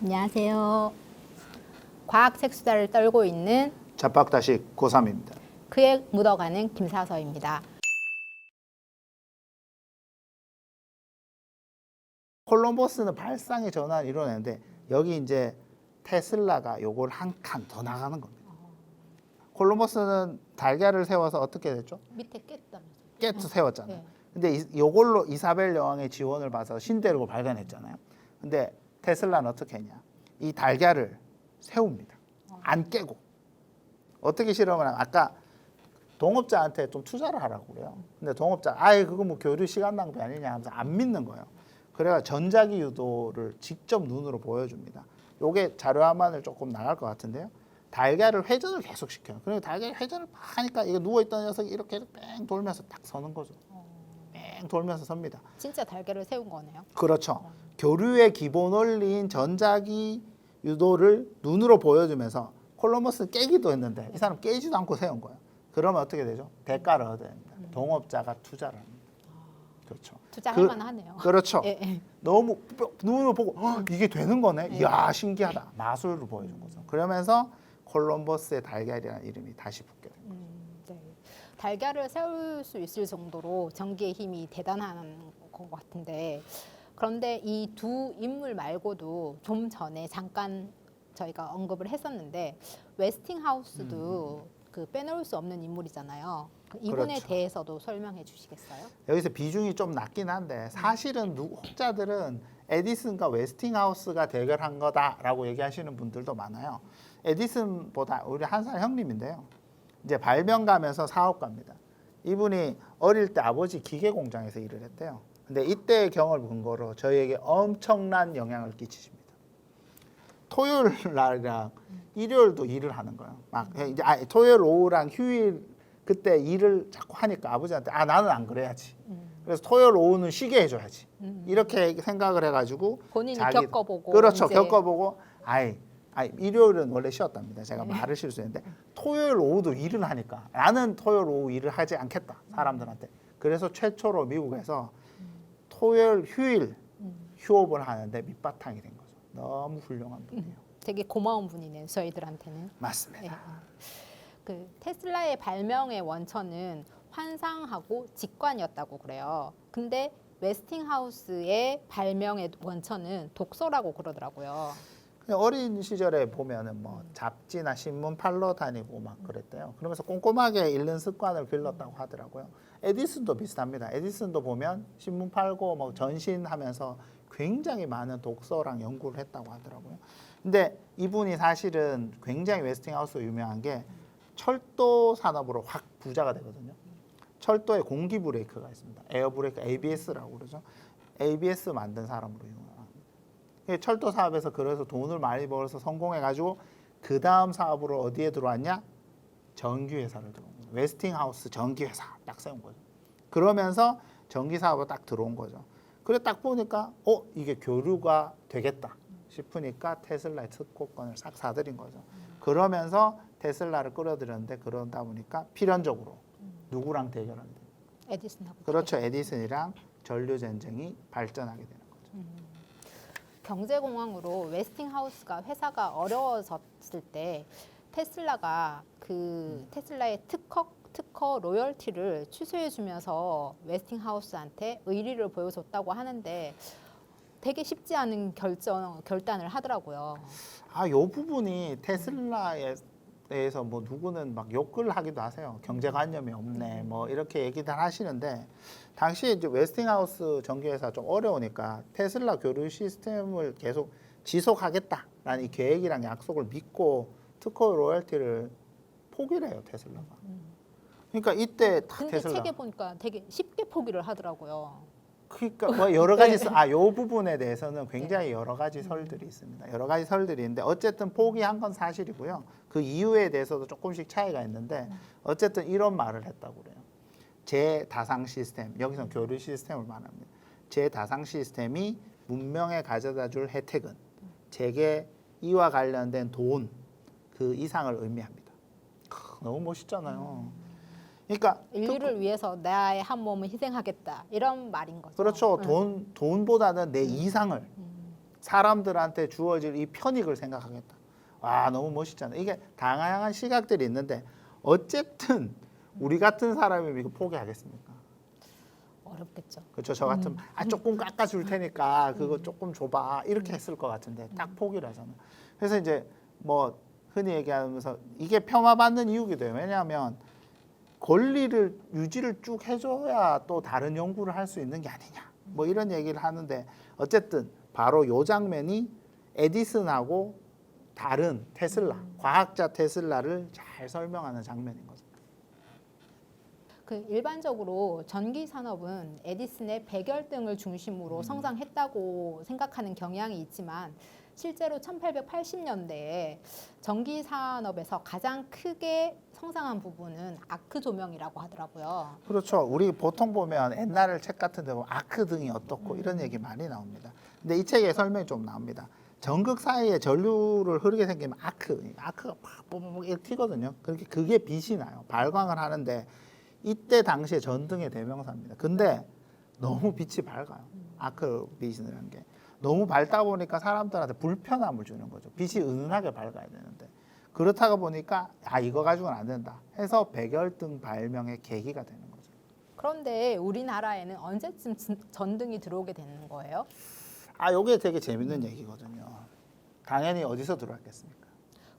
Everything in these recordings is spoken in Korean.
안녕하세요. 과학 색수다를 떨고 있는 잡박다식 고3입니다. 그에 묻어가는 김사서입니다. 콜럼버스는 발상의 전환을 이뤄내는데 여기 이제 테슬라가 요걸 한 칸 더 나가는 겁니다. 콜럼버스는 달걀을 세워서 어떻게 됐죠? 밑에 깼다면서요? 깨트 세웠잖아요. 네. 근데 요걸로 이사벨 여왕의 지원을 받아서 신대륙을 발견했잖아요. 근데 테슬라는 어떻게 했냐? 이 달걀을 세웁니다. 안 깨고. 어떻게 실험을 하면 아까 동업자한테 좀 투자를 하라고 그래요. 근데 동업자 아예 그거 뭐 교류 시간 낭비 아니냐 하면서 안 믿는 거예요. 그래가 전자기 유도를 직접 눈으로 보여줍니다. 요게 자료화면을 조금 나갈 것 같은데요. 달걀을 회전을 계속 시켜요. 그러니까 달걀 회전을 막 하니까 이거 누워있던 녀석이 이렇게 뺑 돌면서 딱 서는 거죠. 뺑 돌면서 섭니다. 진짜 달걀을 세운 거네요. 그렇죠. 교류의 기본 원리인 전자기 유도를 눈으로 보여주면서 콜럼버스는 깨기도 했는데 이 사람 깨지도 않고 세운 거예요. 그러면 어떻게 되죠? 대가를 얻어야 됩니다. 동업자가 투자를 합니다. 그렇죠. 투자할 만하네요. 그렇죠. 예, 예. 너무 눈으로 보고 이게 되는 거네. 이야 신기하다. 마술을 보여준 거죠. 그러면서 콜럼버스의 달걀이라는 이름이 다시 붙게 됩니다. 네. 달걀을 세울 수 있을 정도로 전기의 힘이 대단한 것 같은데, 그런데 이 두 인물 말고도 좀 전에 잠깐 저희가 언급을 했었는데 웨스팅하우스도 그 빼놓을 수 없는 인물이잖아요. 이분에 그렇죠. 대해서도 설명해 주시겠어요? 여기서 비중이 좀 낮긴 한데 사실은 혹자들은 에디슨과 웨스팅하우스가 대결한 거다라고 얘기하시는 분들도 많아요. 에디슨보다 우리 한 살 형님인데요. 이제 발명가면서 사업가입니다. 이분이 어릴 때 아버지 기계 공장에서 일을 했대요. 근데 이때의 경험을 근거로 저희에게 엄청난 영향을 끼치십니다. 토요일 날이랑 일요일도 일을 하는 거예요. 막 이제 토요일 오후랑 휴일 그때 일을 자꾸 하니까 아버지한테 나는 안 그래야지. 그래서 토요일 오후는 쉬게 해줘야지. 이렇게 생각을 해가지고 본인이 겪어보고 그렇죠. 이제 겪어보고 일요일은 원래 쉬었답니다. 제가 말을 실수했는데 토요일 오후도 일을 하니까 나는 토요일 오후 일을 하지 않겠다. 사람들한테. 그래서 최초로 미국에서 토요일 휴일 휴업을 하는데 밑바탕이 된 거죠. 너무 훌륭한 분이에요. 되게 고마운 분이네요. 저희들한테는. 맞습니다. 예, 예. 그 테슬라의 발명의 원천은 환상하고 직관이었다고 그래요. 근데 웨스팅하우스의 발명의 원천은 독서라고 그러더라고요. 그냥 어린 시절에 보면은 뭐 잡지나 신문 팔러 다니고 막 그랬대요. 그러면서 꼼꼼하게 읽는 습관을 길렀다고 하더라고요. 에디슨도 비슷합니다. 에디슨도 보면 신문 팔고 뭐 전신하면서 굉장히 많은 독서랑 연구를 했다고 하더라고요. 근데 이분이 사실은 굉장히 웨스팅하우스가 유명한 게 철도 산업으로 확 부자가 되거든요. 철도에 공기 브레이크가 있습니다. 에어 브레이크 ABS라고 그러죠. ABS 만든 사람으로 유명합니다. 철도 사업에서 그래서 돈을 많이 벌어서 성공해가지고 그 다음 사업으로 어디에 들어왔냐? 전기회사를 들어온 거예요. 웨스팅하우스 전기회사 딱 세운 거죠. 그러면서 전기 사업으로 딱 들어온 거죠. 그래 딱 보니까 이게 교류가 되겠다 싶으니까 테슬라의 특허권을 싹 사들인 거죠. 그러면서 테슬라를 끌어들였는데 그러다 보니까 필연적으로 누구랑 대결하게 돼요? 에디슨하고. 그렇죠. 에디슨이랑 전류 전쟁이 발전하게 되는 거죠. 경제공황으로 웨스팅하우스가 회사가 어려워졌을 때 테슬라가 테슬라의 특허 로열티를 취소해주면서 웨스팅하우스한테 의리를 보여줬다고 하는데 되게 쉽지 않은 결단을 하더라고요. 요 부분이 테슬라에 대해서 뭐 누구는 막 욕을 하기도 하세요. 경제관념이 없네. 뭐 이렇게 얘기들 하시는데 당시에 이제 웨스팅하우스 전기회사 좀 어려우니까 테슬라 교류 시스템을 계속 지속하겠다라는 이 계획이랑 약속을 믿고 특허 로열티를 포기를 해요, 테슬라가. 그러니까 이때 딱 근데 테슬라. 책에 보니까 되게 쉽게 포기를 하더라고요. 그러니까 뭐 여러 가지 요 부분에 대해서는 굉장히 여러 가지 설들이 있습니다. 여러 가지 설들이 있는데 어쨌든 포기한 건 사실이고요. 그 이유에 대해서도 조금씩 차이가 있는데 어쨌든 이런 말을 했다고 그래요. 제 다상 시스템, 여기서 교류 시스템을 말합니다. 제 다상 시스템이 문명에 가져다 줄 혜택은 제게 이와 관련된 돈 그 이상을 의미합니다. 너무 멋있잖아요. 그러니까 인류를 위해서 나의 한 몸을 희생하겠다 이런 말인 거죠. 그렇죠. 돈보다는 내 이상을 사람들한테 주어질 이 편익을 생각하겠다. 와, 너무 멋있잖아요. 이게 다양한 시각들이 있는데 어쨌든 우리 같은 사람이 이거 포기하겠습니까? 어렵겠죠. 그렇죠. 저 같으면 조금 깎아줄 테니까 그거 조금 줘봐 이렇게 했을 것 같은데 딱 포기를 하잖아요. 그래서 이제 뭐 흔히 얘기하면서 이게 폄하받는 이유기도 해요. 왜냐하면 권리를 유지를 쭉 해줘야 또 다른 연구를 할 수 있는 게 아니냐. 뭐 이런 얘기를 하는데 어쨌든 바로 요 장면이 에디슨하고 다른 테슬라, 과학자 테슬라를 잘 설명하는 장면인 거죠. 그 일반적으로 전기 산업은 에디슨의 백열등을 중심으로 성장했다고 생각하는 경향이 있지만 실제로 1880년대에 전기 산업에서 가장 크게 성장한 부분은 아크 조명이라고 하더라고요. 그렇죠. 우리 보통 보면 옛날 책 같은 데 보면 아크 등이 어떻고 이런 얘기 많이 나옵니다. 근데 이 책에 설명이 좀 나옵니다. 전극 사이에 전류를 흐르게 생기면 아크가 막 뽀뽀뽀 이렇게 튀거든요. 그게 빛이 나요. 발광을 하는데 이때 당시에 전등의 대명사입니다. 근데 너무 빛이 밝아요. 아크 빛이라는 게. 너무 밝다 보니까 사람들한테 불편함을 주는 거죠. 빛이 은은하게 밝아야 되는데. 그렇다가 보니까 이거 가지고는 안 된다 해서 백열등 발명의 계기가 되는 거죠. 그런데 우리나라에는 언제쯤 전등이 들어오게 되는 거예요? 요게 되게 재밌는 얘기거든요. 당연히 어디서 들어왔겠습니까?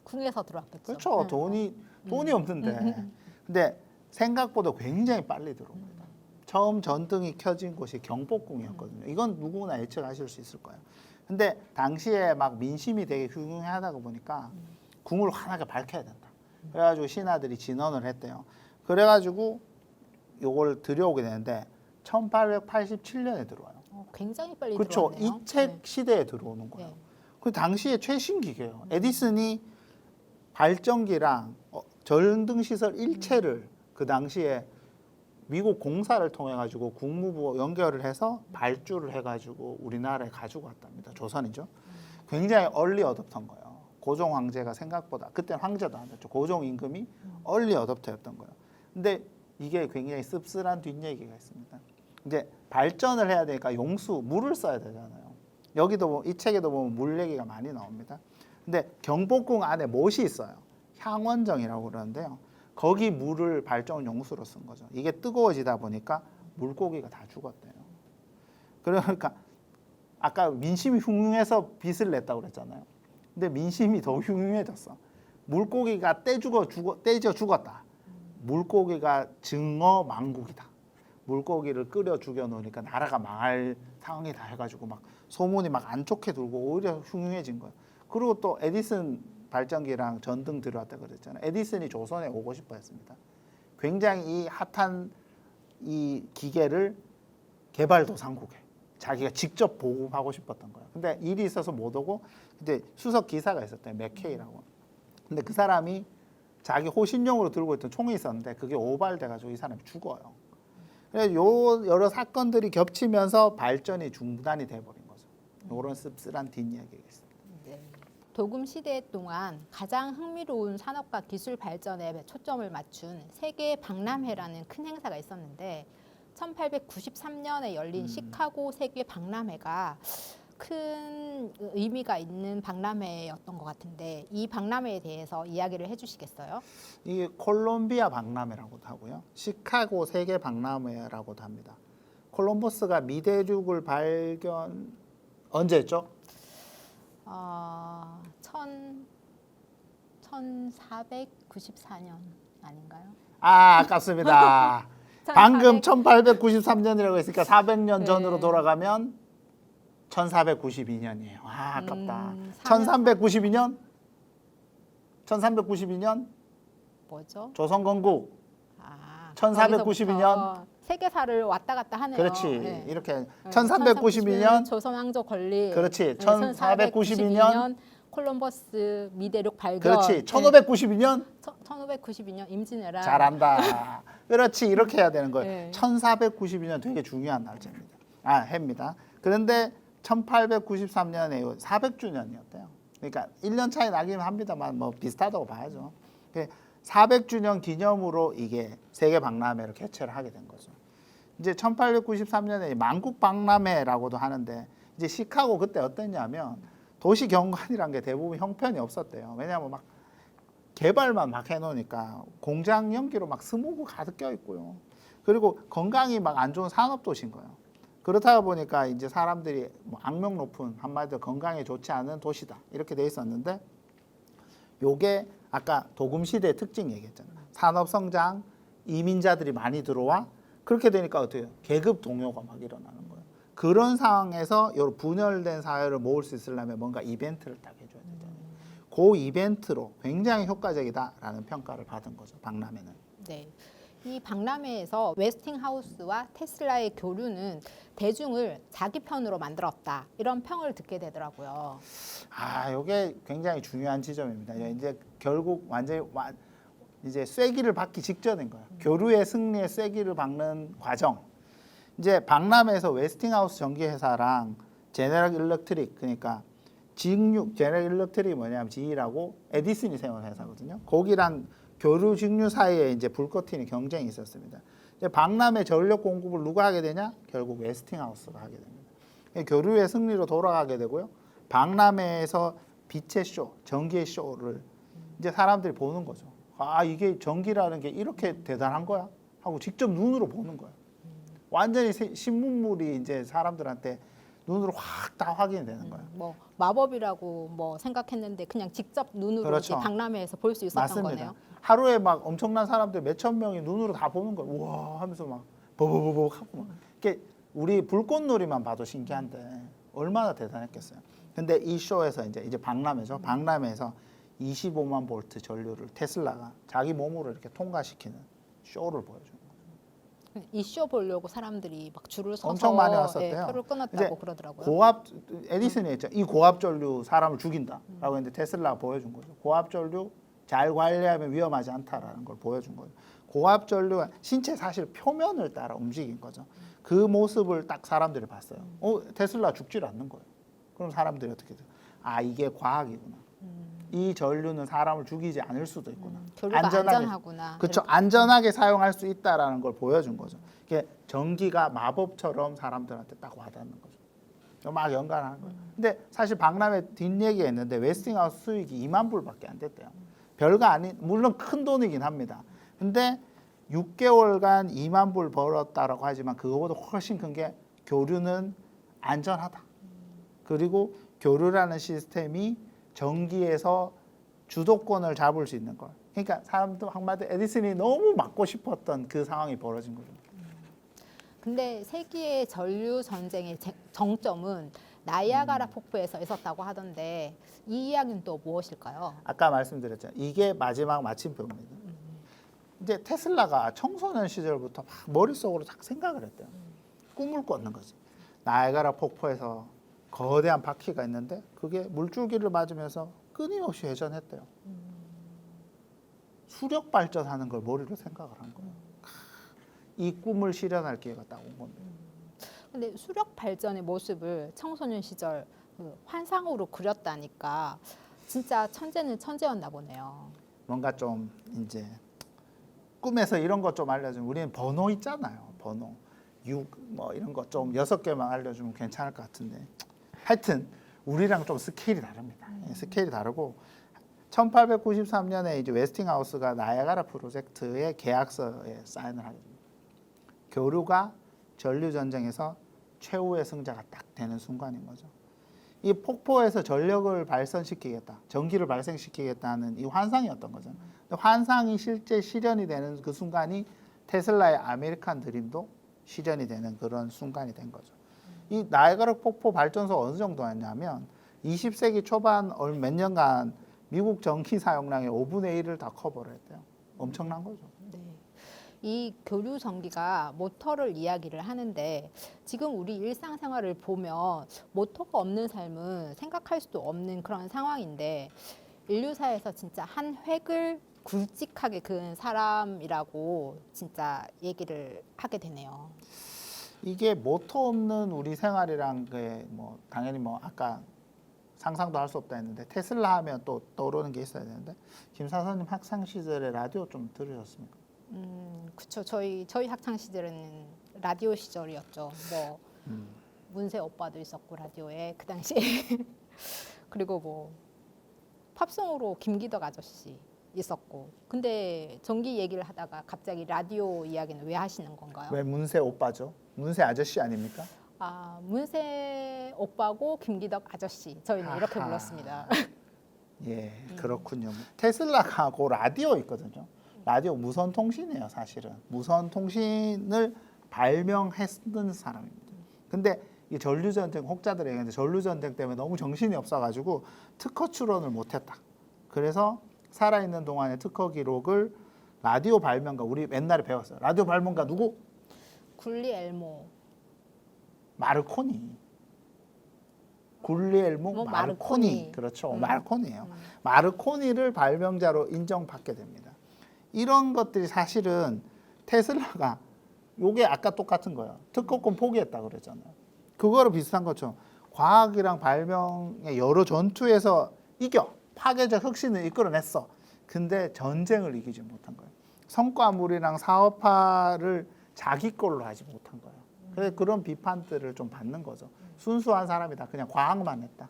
궁에서 들어왔겠죠. 그렇죠. 네. 돈이 없는데. 근데 생각보다 굉장히 빨리 들어옵니다. 처음 전등이 켜진 곳이 경복궁이었거든요. 이건 누구나 예측하실 수 있을 거예요. 근데 당시에 막 민심이 되게 흉흉하다가 보니까 궁을 환하게 밝혀야 된다. 그래가지고 신하들이 진언을 했대요. 그래가지고 요걸 들여오게 되는데 1887년에 들어와요. 굉장히 빨리 그렇죠. 들어왔네요. 이 책 시대에 들어오는 거예요. 네. 그 당시에 최신 기계예요. 에디슨이 발전기랑 전등 시설 일체를 그 당시에 미국 공사를 통해 가지고 국무부 연결을 해서 발주를 해 가지고 우리나라에 가지고 왔답니다. 조선이죠. 굉장히 얼리 어댑터인 거예요. 고종 황제가 생각보다 그때는 황제도 아니었죠. 고종 임금이 얼리 어댑터였던 거예요. 근데 이게 굉장히 씁쓸한 뒷얘기가 있습니다. 이제 발전을 해야 되니까 용수 물을 써야 되잖아요. 여기도 이 책에도 보면 물 얘기가 많이 나옵니다. 근데 경복궁 안에 못이 있어요. 향원정이라고 그러는데요. 거기 물을 발전 용수로 쓴 거죠. 이게 뜨거워지다 보니까 물고기가 다 죽었대요. 그러니까 아까 민심이 흉흉해서 빛을 냈다고 그랬잖아요. 근데 민심이 더 흉흉해졌어. 물고기가 떼져 죽었다. 물고기가 증어 망국이다. 물고기를 끓여 죽여 놓으니까 나라가 망할 상황이 다 해가지고 막 소문이 막 안 좋게 돌고 오히려 흉흉해진 거예요. 그리고 또 에디슨 발전기랑 전등 들어왔다 그랬잖아요. 에디슨이 조선에 오고 싶어 했습니다. 굉장히 이 핫한 이 기계를 개발도상국에 자기가 직접 보급하고 싶었던 거예요. 근데 일이 있어서 못 오고 근데 수석 기사가 있었대요. 맥케이라고. 근데 그 사람이 자기 호신용으로 들고 있던 총이 있었는데 그게 오발돼가지고 이 사람이 죽어요. 그래서 여러 사건들이 겹치면서 발전이 중단이 돼버린 거죠. 이런 씁쓸한 뒷이야기겠습니다. 네. 도금 시대 동안 가장 흥미로운 산업과 기술 발전에 초점을 맞춘 세계 박람회라는 큰 행사가 있었는데 1893년에 열린 시카고 세계 박람회가 큰 의미가 있는 박람회였던 것 같은데 이 박람회에 대해서 이야기를 해주시겠어요? 이게 콜롬비아 박람회라고도 하고요. 시카고 세계 박람회라고도 합니다. 콜럼버스가 미대륙을 발견 언제였죠? 1494년 아닌가요? 아깝습니다. 방금 1893년이라고 했으니까 400년 전으로 돌아가면 1492년이에요. 아깝다. 1392년? 1392년? 뭐죠? 조선 건국. 1492년? 거기서부터 세계사를 왔다 갔다 하네요. 그렇지. 네. 이렇게 1392년 조선 왕조 건립. 그렇지. 1492년 콜럼버스 미대륙 발견. 그렇지. 1592년 1592년 임진왜란. 잘한다. 그렇지. 이렇게 해야 되는 거예요. 네. 1492년 되게 중요한 날짜입니다. 해입니다. 그런데 1893년에 400주년이었대요. 그러니까 1년 차이 나긴 합니다만 뭐 비슷하다고 봐야죠. 400주년 기념으로 이게 세계 박람회를 개최를 하게 된 거죠. 이제 1893년에 만국 박람회라고도 하는데 이제 시카고 그때 어땠냐면 도시 경관이란 게 대부분 형편이 없었대요. 왜냐하면 막 개발만 막 해놓으니까 공장 연기로 막 스모그 가득 껴 있고요. 그리고 건강이 막 안 좋은 산업 도시인 거예요. 그렇다 보니까 이제 사람들이 뭐 악명 높은 한마디로 건강에 좋지 않은 도시다 이렇게 돼 있었는데 요게 아까 도금 시대의 특징 얘기했잖아요. 산업 성장, 이민자들이 많이 들어와 그렇게 되니까 어떻게 해요? 계급 동요가 막 일어나는 거예요. 그런 상황에서 요 분열된 사회를 모을 수 있으려면 뭔가 이벤트를 딱 해줘야 되잖아요. 그 이벤트로 굉장히 효과적이다라는 평가를 받은 거죠. 박람회는. 네. 이 박람회에서 웨스팅하우스와 테슬라의 교류는 대중을 자기 편으로 만들었다. 이런 평을 듣게 되더라고요. 아, 이게 굉장히 중요한 지점입니다. 이제 결국 완전히 이제 쐐기를 받기 직전인 거예요. 교류의 승리에 쐐기를 박는 과정. 이제 박람회에서 웨스팅하우스 전기회사랑 제네럴 일렉트릭 그러니까 제네럴 일렉트릭이 뭐냐면 GE라고 에디슨이 세운 회사거든요. 거기랑 교류 직류 사이에 이제 불꽃 튀는 경쟁이 있었습니다. 이제 박람회 전력 공급을 누가 하게 되냐? 결국 웨스팅하우스가 하게 됩니다. 교류의 승리로 돌아가게 되고요. 박람회에서 빛의 쇼, 전기의 쇼를 이제 사람들이 보는 거죠. 아, 이게 전기라는 게 이렇게 대단한 거야? 하고 직접 눈으로 보는 거예요. 완전히 신문물이 이제 사람들한테 눈으로 확 다 확인이 되는 거예요. 뭐 마법이라고 뭐 생각했는데 그냥 직접 눈으로 그렇죠. 이제 박람회에서 볼 수 있었던 맞습니다. 거네요. 하루에 막 엄청난 사람들 몇천 명이 눈으로 다 보는 거예요. 우와 하면서 막 버버버버 하고 막. 이게 우리 불꽃놀이만 봐도 신기한데 얼마나 대단했겠어요. 근데 이 쇼에서 이제 박람회죠. 박람회에서 25만 볼트 전류를 테슬라가 자기 몸으로 이렇게 통과시키는 쇼를 보여줘요. 이 쇼 보려고 사람들이 막 줄을 서서 엄청 많이 왔었대요. 표를 이제 끊었다고 그러더라고요. 고압 에디슨이 했죠. 이 고압 전류 사람을 죽인다라고 했는데 테슬라가 보여준 거죠. 고압 전류 잘 관리하면 위험하지 않다라는 걸 보여준 거죠. 고압 전류가 신체 사실 표면을 따라 움직인 거죠. 그 모습을 딱 사람들이 봤어요. 테슬라 죽질 않는 거예요. 그럼 사람들이 어떻게 돼요? 아, 이게 과학이구나. 이 전류는 사람을 죽이지 않을 수도 있구나. 교류가 안전하구나. 그렇죠. 안전하게 사용할 수 있다라는 걸 보여준 거죠. 이게 전기가 마법처럼 사람들한테 딱 와닿는 거죠. 막 연관하는 거예요. 근데 사실 박람회 뒷얘기했는데 웨스팅하우스 수익이 2만 불밖에 안 됐대요. 별거 아닌 물론 큰 돈이긴 합니다. 근데 6개월간 2만 불 벌었다라고 하지만 그거보다 훨씬 큰 게 교류는 안전하다. 그리고 교류라는 시스템이 전기에서 주도권을 잡을 수 있는 걸. 그러니까 사람도 한마디 에디슨이 너무 막고 싶었던 그 상황이 벌어진 거죠. 근데 세기의 전류 전쟁의 정점은 나이아가라 폭포에서 있었다고 하던데 이 이야기는 또 무엇일까요? 아까 말씀드렸죠. 이게 마지막 마침표입니다. 이제 테슬라가 청소년 시절부터 막 머릿속으로 딱 생각을 했대요. 꿈을 꿨는 거지. 나이아가라 폭포에서 거대한 바퀴가 있는데 그게 물줄기를 맞으면서 끊임없이 회전했대요. 수력 발전하는 걸 머리로 생각을 한 거예요. 이 꿈을 실현할 기회가 딱 온 겁니다. 근데 수력 발전의 모습을 청소년 시절 그 환상으로 그렸다니까 진짜 천재는 천재였나 보네요. 뭔가 좀 이제 꿈에서 이런 것 좀 알려주면 우리는 번호 있잖아요. 번호 6 뭐 이런 거 좀 6개만 알려주면 괜찮을 것 같은데 하여튼 우리랑 좀 스케일이 다릅니다. 스케일이 다르고 1893년에 이제 웨스팅하우스가 나이아가라 프로젝트의 계약서에 사인을 하게 됩니다. 교류가 전류 전쟁에서 최후의 승자가 딱 되는 순간인 거죠. 이 폭포에서 전력을 발생시키겠다, 전기를 발생시키겠다는 이 환상이었던 거죠. 근데 환상이 실제 실현이 되는 그 순간이 테슬라의 아메리칸 드림도 실현이 되는 그런 순간이 된 거죠. 이 나이아가라 폭포 발전소가 어느 정도 했냐면 20세기 초반 몇 년간 미국 전기 사용량의 5분의 1을 다 커버를 했대요. 엄청난 거죠. 네. 이 교류 전기가 모터를 이야기를 하는데 지금 우리 일상생활을 보면 모터가 없는 삶은 생각할 수도 없는 그런 상황인데 인류사에서 진짜 한 획을 굵직하게 그은 사람이라고 진짜 얘기를 하게 되네요. 이게 모터 없는 우리 생활이랑 뭐 당연히 뭐 아까 상상도 할 수 없다 했는데 테슬라 하면 또 떠오르는 게 있어야 되는데 김사선님 학창 시절에 라디오 좀 들으셨습니까? 그쵸. 저희 학창 시절에는 라디오 시절이었죠. 뭐 문세 오빠도 있었고 라디오에 그 당시에 그리고 뭐 팝송으로 김기덕 아저씨 있었고 근데 전기 얘기를 하다가 갑자기 라디오 이야기는 왜 하시는 건가요? 왜 문세 오빠죠? 문세 아저씨 아닙니까? 아 문세 오빠고 김기덕 아저씨 저희는 이렇게 아하. 불렀습니다. 예, 그렇군요. 테슬라가 그 라디오 있거든요. 라디오 무선 통신이에요, 사실은. 무선 통신을 발명했던 사람입니다. 근데 이 전류 전쟁 혹자들이 얘기하는데 전류 전쟁 때문에 너무 정신이 없어가지고 특허 출원을 못했다. 그래서 살아있는 동안의 특허 기록을 라디오 발명가 우리 옛날에 배웠어요. 라디오 발명가 누구? 굴리 엘모 마르코니. 굴리엘모 뭐 마르코니. 마르코니. 그렇죠. 마르코니예요. 마르코니를 발명자로 인정받게 됩니다. 이런 것들이 사실은 테슬라가 요게 아까 똑같은 거예요. 특허권 포기했다 그랬잖아요. 그거로 비슷한 것처럼 과학이랑 발명의 여러 전투에서 이겨 파괴적 혁신을 이끌어냈어. 근데 전쟁을 이기지 못한 거예요. 성과물이랑 사업화를 자기 걸로 하지 못한 거예요. 그래서 그런 비판들을 좀 받는 거죠. 순수한 사람이다. 그냥 과학만 했다.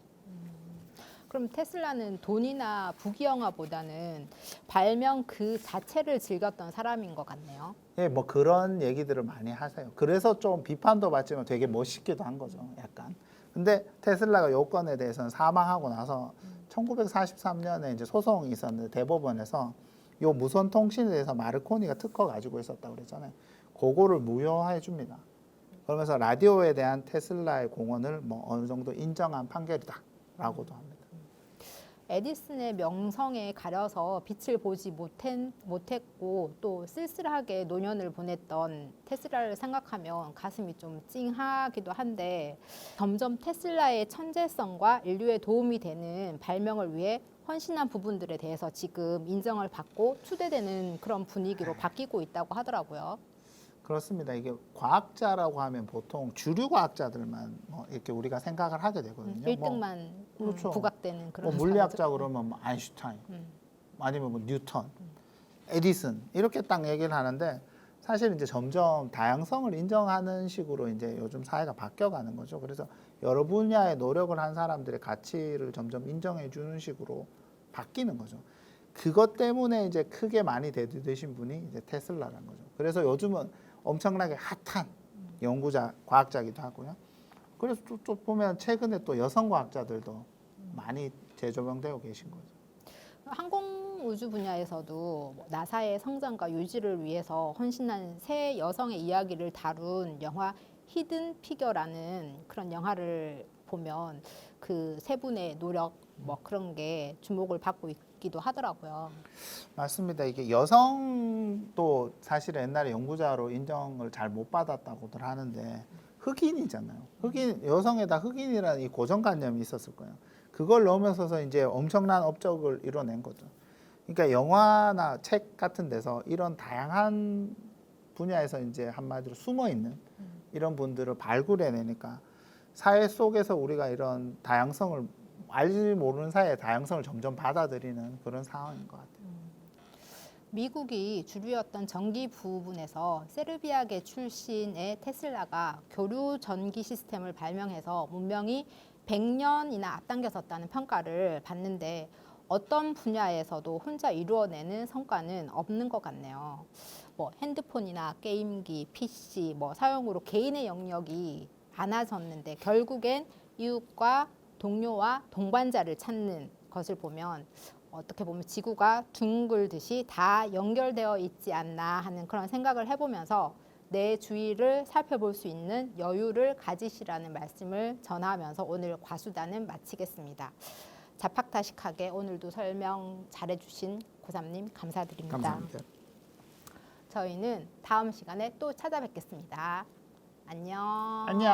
그럼 테슬라는 돈이나 부귀영화보다는 발명 그 자체를 즐겼던 사람인 것 같네요. 예, 뭐 그런 얘기들을 많이 하세요. 그래서 좀 비판도 받지만 되게 멋있기도 한 거죠. 약간. 근데 테슬라가 요건에 대해서는 사망하고 나서 1943년에 이제 소송이 있었는데 대법원에서 요 무선 통신에 대해서 마르코니가 특허 가지고 있었다고 그랬잖아요. 그거를 무효해 줍니다. 그러면서 라디오에 대한 테슬라의 공헌을 뭐 어느 정도 인정한 판결이다라고도 합니다. 에디슨의 명성에 가려서 빛을 보지 못했고 또 쓸쓸하게 노년을 보냈던 테슬라를 생각하면 가슴이 좀 찡하기도 한데 점점 테슬라의 천재성과 인류에 도움이 되는 발명을 위해 헌신한 부분들에 대해서 지금 인정을 받고 추대되는 그런 분위기로 바뀌고 있다고 하더라고요. 그렇습니다. 이게 과학자라고 하면 보통 주류 과학자들만 뭐 이렇게 우리가 생각을 하게 되거든요. 1등만 그렇죠. 부각되는 그런 뭐 물리학자 사람이죠. 그러면 뭐 아인슈타인, 아니면 뭐 뉴턴, 에디슨 이렇게 딱 얘기를 하는데 사실 이제 점점 다양성을 인정하는 식으로 이제 요즘 사회가 바뀌어가는 거죠. 그래서 여러 분야의 노력을 한 사람들의 가치를 점점 인정해 주는 식으로 바뀌는 거죠. 그것 때문에 이제 크게 많이 대두되신 분이 이제 테슬라라는 거죠. 그래서 요즘은 엄청나게 핫한 연구자, 과학자기도 하고요. 그래서 또 보면 최근에 또 여성 과학자들도 많이 재조명되고 계신 거죠. 항공 우주 분야에서도 나사의 성장과 유지를 위해서 헌신한 세 여성의 이야기를 다룬 영화 히든 피겨라는 그런 영화를 보면 그 세 분의 노력 뭐 그런 게 주목을 받고 있기도 하더라고요. 맞습니다. 이게 여성도 사실 옛날에 연구자로 인정을 잘 못 받았다고들 하는데 흑인이잖아요. 흑인 여성에다 흑인이라는 이 고정관념이 있었을 거예요. 그걸 넣으면서 이제 엄청난 업적을 이뤄낸 거죠. 그러니까 영화나 책 같은 데서 이런 다양한 분야에서 이제 한마디로 숨어 있는 이런 분들을 발굴해내니까 사회 속에서 우리가 이런 다양성을 알지 모르는 사이에 다양성을 점점 받아들이는 그런 상황인 것 같아요. 미국이 주류였던 전기 부분에서 세르비아계 출신의 테슬라가 교류 전기 시스템을 발명해서 문명이 100년이나 앞당겨섰다는 평가를 받는데 어떤 분야에서도 혼자 이루어내는 성과는 없는 것 같네요. 뭐 핸드폰이나 게임기, PC 뭐 사용으로 개인의 영역이 많아졌는데 결국엔 이웃과 동료와 동반자를 찾는 것을 보면 어떻게 보면 지구가 둥글듯이 다 연결되어 있지 않나 하는 그런 생각을 해보면서 내 주위를 살펴볼 수 있는 여유를 가지시라는 말씀을 전하면서 오늘 과수단은 마치겠습니다. 자팍다식하게 오늘도 설명 잘해주신 고3님 감사드립니다. 감사합니다. 저희는 다음 시간에 또 찾아뵙겠습니다. 안녕. 안녕.